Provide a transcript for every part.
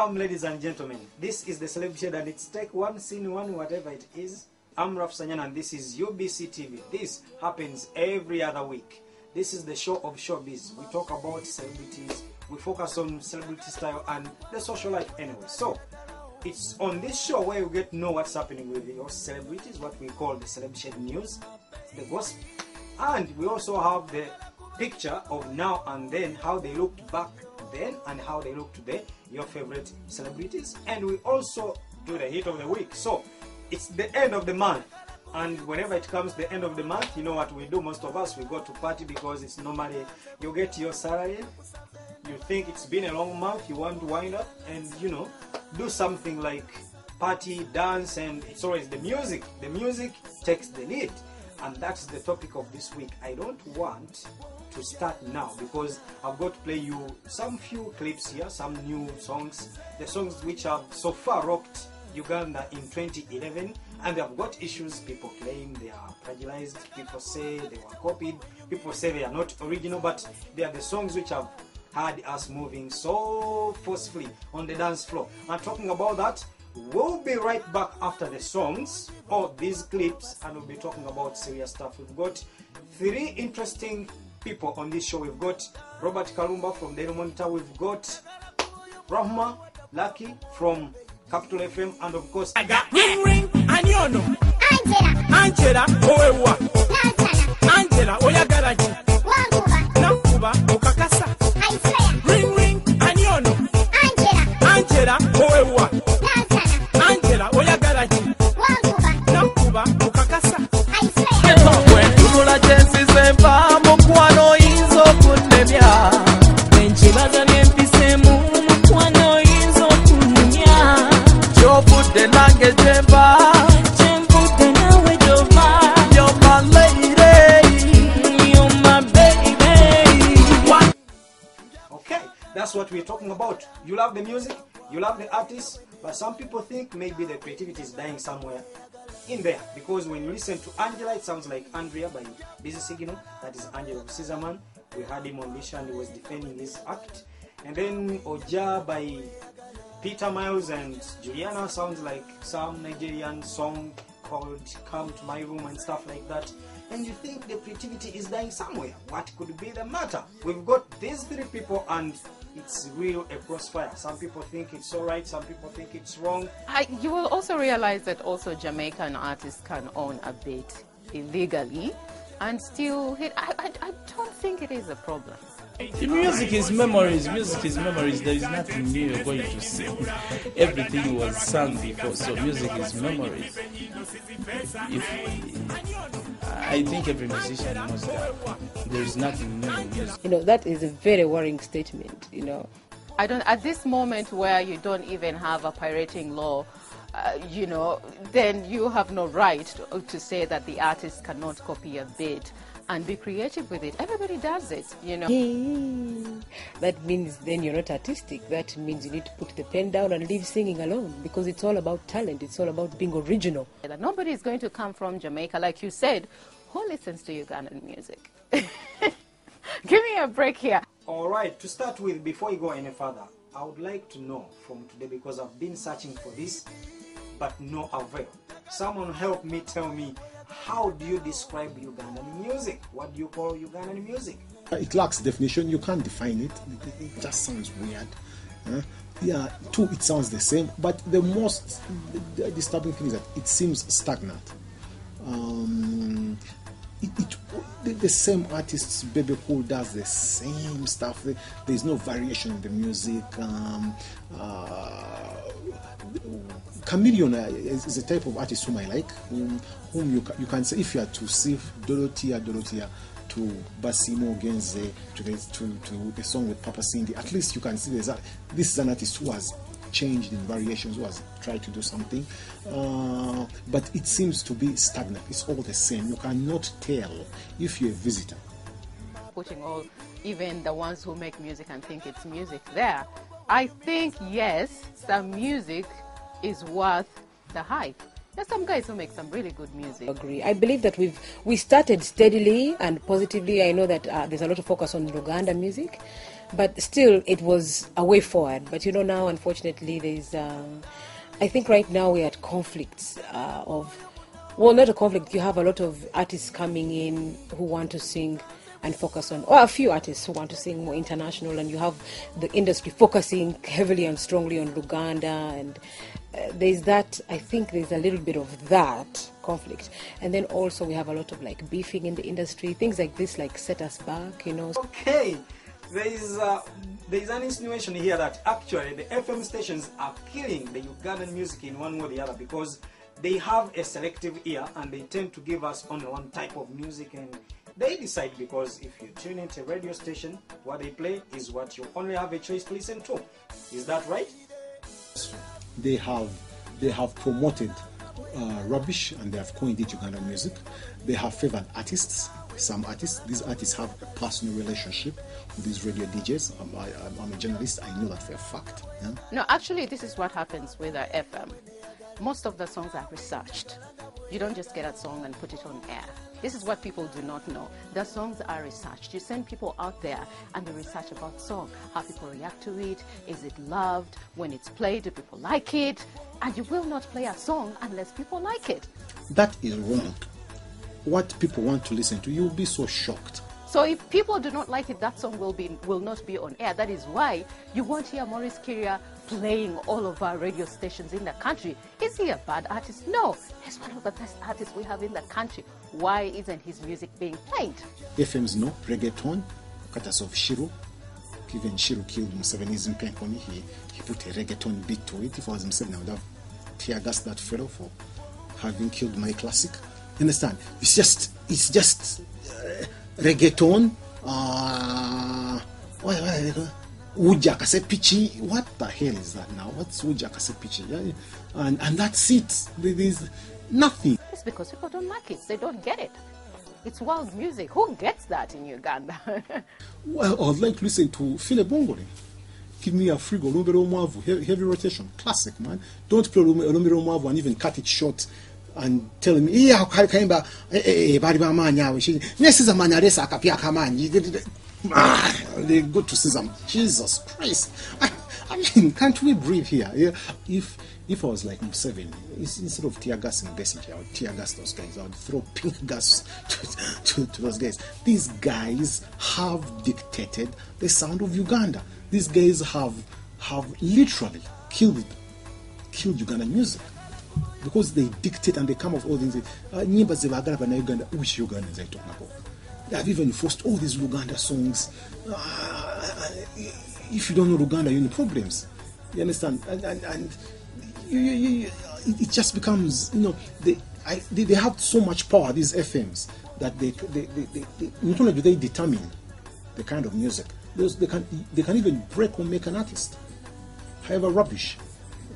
Welcome, ladies and gentlemen. This is the Celeb Shed, and it's take one, scene one, whatever it is. I'm Raf Sanyan, and this is UBC TV. This happens every other week. This is the show of showbiz. We talk about celebrities. We focus on celebrity style and the social life anyway. So, it's on this show where you get to know what's happening with your celebrities, what we call the Celeb Shed news, the gossip. And we also have the picture of now and then, how they looked back then and how they look today, your favorite celebrities. And we also do the hit of the week. So it's the end of the month, and whenever it comes the end of the month, you know what we do, most of us, we go to party, because it's normally you get your salary, you think it's been a long month, you want to wind up and, you know, do something like party, dance, and it's always the music takes the lead. And that's the topic of this week. I don't want to start now because I've got to play you some few clips here, some new songs, the songs which have so far rocked Uganda in 2011, and they've got issues. People claim they are plagiarized, people say they were copied, people say they are not original, but they are the songs which have had us moving so forcefully on the dance floor. I'm talking about that. We'll be right back after the songs or these clips, and we'll be talking about serious stuff. We've got three interesting people on this show. We've got Robert Kalumba from Daily Monitor, we've got Rahma Lucky from Capital FM, and of course I got Ring and you know Angella Oewa Angela Oyagaraji Nakuba Okakasa Ring and you know Angela Oewa Angela Oyagaraji Nakuba Okakasa Tumula Jensi Sempa Mokwano Izo Kunemia Benchibaza Nempisemu Mokwano Izo Kunemia Jobu de Nange Jemba Jembu de Nawe Jova You're my lady You're my baby. What? Okay, that's what we're talking about. You love the music, you love the artists, but some people think maybe the creativity is dying somewhere in there, because when you listen to Angela, it sounds like Andrea by Busy Signal. That is Angela Katatumba. We had him on this show and he was defending his act. And then Oja by Peter Miles and Juliana sounds like some Nigerian song called Come to My Room and stuff like that. And you think the creativity is dying somewhere. What could be the matter? We've got these three people and it's real a crossfire. Some people think it's alright, some people think it's wrong. You will also realize that also Jamaican artists can own a bit illegally and still hit. I don't think it is a problem. The music is memories. Music is memories. There is nothing new you're going to sing. Everything was sung before, so music is memories. I think every musician knows that there is nothing new in music. You know, that is a very worrying statement, you know. I don't, at this moment where you don't even have a pirating law, you know, then you have no right to say that the artist cannot copy a bit and be creative with it. Everybody does it, you know. That means then you're not artistic. That means you need to put the pen down and leave singing alone, because it's all about talent. It's all about being original. Nobody is going to come from Jamaica, like you said. Who listens to Ugandan music? Give me a break here. All right, to start with, before you go any further, I would like to know from today, because I've been searching for this, but no avail. Someone help me, tell me, how do you describe Ugandan music? What do you call Ugandan music? It lacks definition. You can't define it. It just sounds weird. Yeah, too, it sounds the same. But the most disturbing thing is that it seems stagnant. The same artists, Baby Cool does the same stuff. There's no variation in the music. Chameleon is a type of artist whom I like, whom you can say, if you are to see Dorothea to Basimo Genze to the song with Papa Cindy, at least you can see this is an artist who has changed in variations, who has tried to do something, but it seems to be stagnant. It's all the same. You cannot tell if you're a visitor. Putting all, even the ones who make music and think it's music there, I think yes, some music is worth the hype. There's some guys who make some really good music. I agree. I believe that we started steadily and positively. I know that there's a lot of focus on Uganda music, But still, it was a way forward. But now, unfortunately, there's, I think right now we're at conflicts not a conflict. You have a lot of artists coming in who want to sing and focus on, or a few artists who want to sing more international, and you have the industry focusing heavily and strongly on Luganda, and there's that. I think there's a little bit of that conflict, and then also we have a lot of like beefing in the industry. Things like this like set us back. Okay, there is an insinuation here that actually the FM stations are killing the Ugandan music in one way or the other, because they have a selective ear and they tend to give us only one type of music, and they decide, because if you tune into a radio station, what they play is what you only have a choice to listen to. Is that right? They have promoted rubbish, and they have coined it Ugandan music. They have favored artists. Some artists, these artists have a personal relationship with these radio DJs. I'm a journalist, I know that for a fact. Yeah? No, actually, this is what happens with our FM. Most of the songs are researched. You don't just get a song and put it on air. This is what people do not know. The songs are researched. You send people out there and they research about song, how people react to it, is it loved, when it's played, do people like it? And you will not play a song unless people like it. That is wrong. What people want to listen to, you'll be so shocked. So if people do not like it, that song will not be on air. That is why you won't hear Maurice Kiria playing all of our radio stations in the country. Is he a bad artist? No. He's one of the best artists we have in the country. Why isn't his music being played? FMs no reggaeton, Katas of Shiro. Even Shiro killed Museveni's in Penkoni. He put a reggaeton beat to it. If I was Museveni, I would have tear gassed that fellow for having killed my classic. You understand? It's just reggaeton. Uja Kasepichi. What the hell is that now? What's Uja Kasepichi? And that's it. There's nothing. It's because people don't like it. They don't get it. It's world music. Who gets that in Uganda? Well, I'd like to listen to Phile Bongole. Give me a frigo, Lumbero Mwavu, heavy rotation. Classic, man. Don't play Lumbero Mwavu and even cut it short and tell me, yeah, Kaimba, Bariba Manya, Nessis a Manaresa Kapia Kaman. They go to Sesam. Jesus Christ. I mean, can't we breathe here? Yeah? If I was like Museveni, instead of tear gassing Besigye, I would tear gas those guys. I would throw pink gas to those guys. These guys have dictated the sound of Uganda. These guys have literally killed Ugandan music, because they dictate and they come up with all things. Uganda, which Ugandans are you talking about? They have even forced all these Luganda songs. If you don't know Luganda, you're in problems. You understand? And it just becomes, they have so much power, these FMs, that they not only do they determine the kind of music, they can even break or make an artist. However rubbish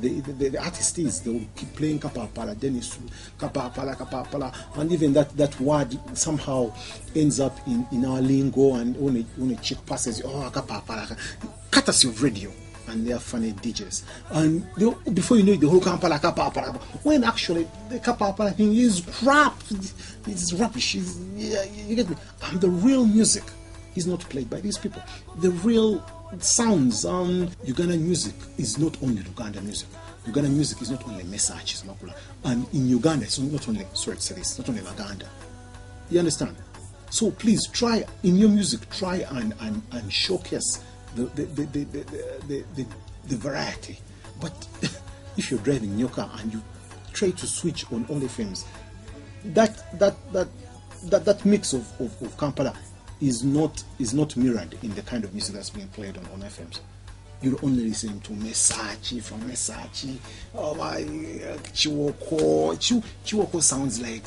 the artist is, they will keep playing kapapala, Dennis kapapala, and even that word somehow ends up in our lingo, and when a chick passes, kapapala, courtesy of radio, and they are funny DJs, and before you know it, the whole kapapala, when actually the kapapala thing is crap, it's rubbish, you get me, and the real music is not played by these people. The real sounds, Ugandan music is not only Ugandan music. Ugandan music is not only messages, and in Uganda it's not only, it's not only Uganda. You understand? So please try in your music, try and showcase the variety. But if you're driving in your car and you try to switch on all FMs, that mix of Kampala is not mirrored in the kind of music that's being played on FMs. You're only listening to Mesachi from Mesachi. Chiwoko sounds like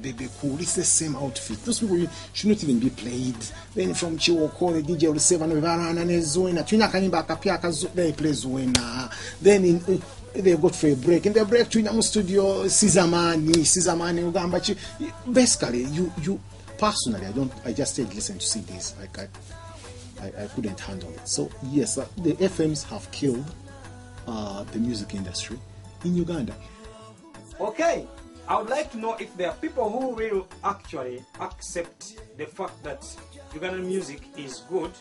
Baby Cool. It's the same outfit. Those people should not even be played. Then from Chiwoko, the DJ will say, they play Zuena. Then they go for a break. In the break, to studio, Sizamani, Ugambachi. Basically, you personally, I just stayed listening to CDs. I couldn't handle it. So yes, the FMs have killed the music industry in Uganda. Okay, I would like to know if there are people who will actually accept the fact that Ugandan music is good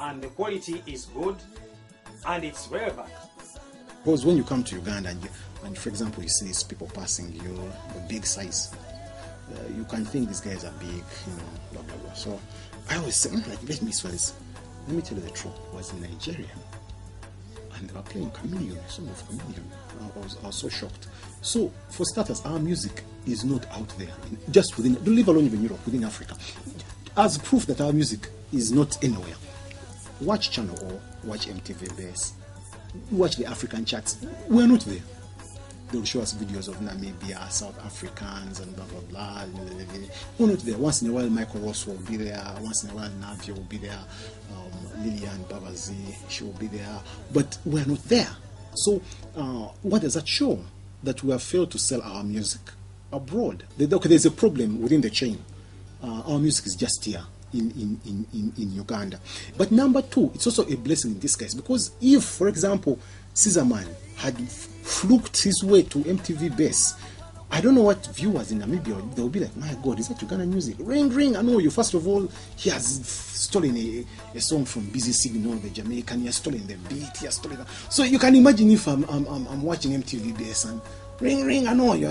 and the quality is good and it's relevant. Because when you come to Uganda and for example, you see these people passing you, a big size, you can think these guys are big, you know, blah, blah, blah. So I always say, like, let me tell you the truth. I was in Nigeria and they were playing Chameleon, a song of Chameleon. I was so shocked. So, for starters, our music is not out there, just within, don't leave alone even Europe, within Africa. As proof that our music is not anywhere, watch Channel or watch MTV Base, watch the African charts. We're not there. They'll show us videos of Namibia, South Africans, and blah, blah, blah. We're not there. Once in a while, Michael Ross will be there. Once in a while, Navia will be there. Lillian Babazi, she will be there. But we're not there. So, what does that show? That we have failed to sell our music abroad. Okay, there's a problem within the chain. Our music is just here in Uganda. But number two, it's also a blessing in disguise, because if, for example, Caesarman had fluked his way to MTV Base, I don't know what viewers in Namibia, they'll be like, my God, is that Ugandan music? Ring, ring, I know you. First of all, he has stolen a song from Busy Signal, the Jamaican, he has stolen the beat, he has stolen that. So you can imagine if I'm watching MTV Base and ring, ring, I know you.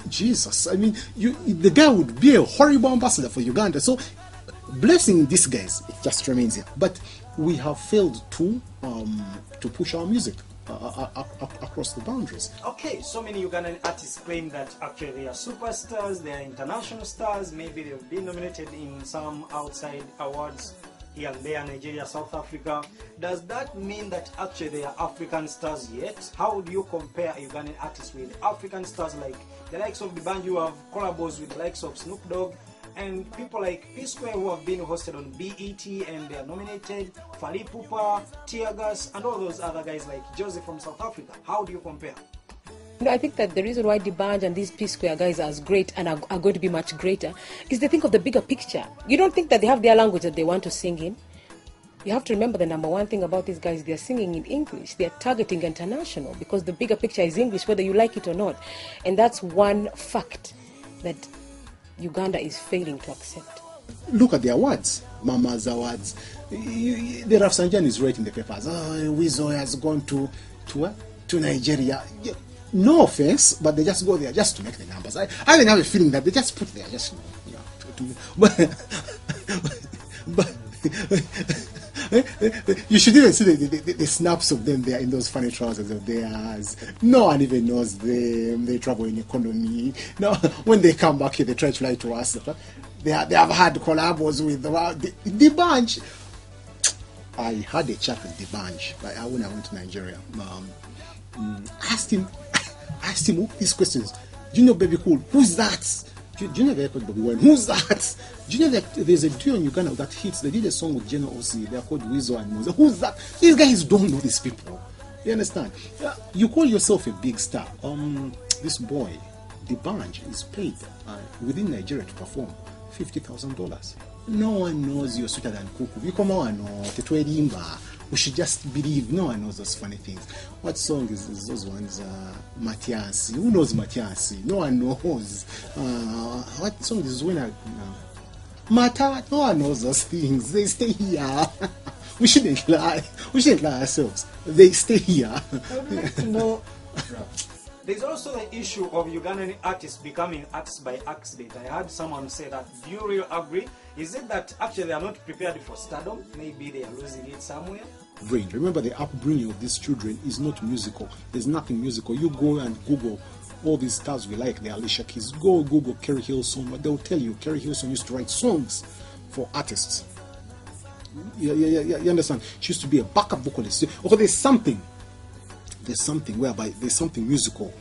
Jesus, I mean, the guy would be a horrible ambassador for Uganda. So, blessing in disguise, it just remains here. But we have failed to push our music across the boundaries. Okay, so many Ugandan artists claim that actually they are superstars, they are international stars, maybe they've been nominated in some outside awards here and there, Nigeria, South Africa. Does that mean that actually they are African stars yet? How do you compare Ugandan artists with African stars like the likes of the band who have collabos with the likes of Snoop Dogg, and people like P-Square who have been hosted on BET and they are nominated, Fally Ipupa, Teargas, and all those other guys like Joseph from South Africa? How do you compare? You know, I think that the reason why the band and these P-Square guys are as great and are going to be much greater is they think of the bigger picture. You don't think that they have their language that they want to sing in. You have to remember the number one thing about these guys, they're singing in English. They're targeting international because the bigger picture is English, whether you like it or not. And that's one fact that Uganda is failing to accept. Look at the awards, Mama's awards. The Rafsanjan is right in the papers. Oh, Weasel has gone to Nigeria. Yeah. No offense, but they just go there just to make the numbers. I even have a feeling that they just put there just, you know, but you should even see the snaps of them there in those funny trousers of theirs. No one even knows them. They travel in economy. No, when they come back here, they try to lie to us. They have had collabos with the bunch. I had a chat with the bunch when I went to Nigeria. I asked him all these questions. Do you know Baby Cool? Who's that? Do you know the record Bobby Wine? Who's that? Do you know that there's a duo in Uganda that hits? They did a song with Jenna Osi. They are called Weasel and Moses. Who's that? These guys don't know these people. You understand? You call yourself a big star. This boy, the bunch, is paid within Nigeria to perform $50,000. No one knows you're sweeter than Kuku. You come on, we should just believe. No one knows those funny things. What song is those ones? Matiasi. Who knows Matiasi? No one knows. What song is when Mata? No one knows those things. They stay here. We shouldn't lie. We shouldn't lie ourselves. They stay here. I'd like to know. There's also the issue of Ugandan artists becoming artists by accident. I heard someone say that. Do you really agree? Is it that actually they are not prepared for stardom? Maybe they are losing it somewhere? Brain. Remember, the upbringing of these children is not musical. There's nothing musical. You go and Google all these stars we like, the Alicia Keys. Go Google Kerry Hilson. They'll tell you Kerry Hilson used to write songs for artists. You understand? She used to be a backup vocalist. Okay, there's something whereby there's something musical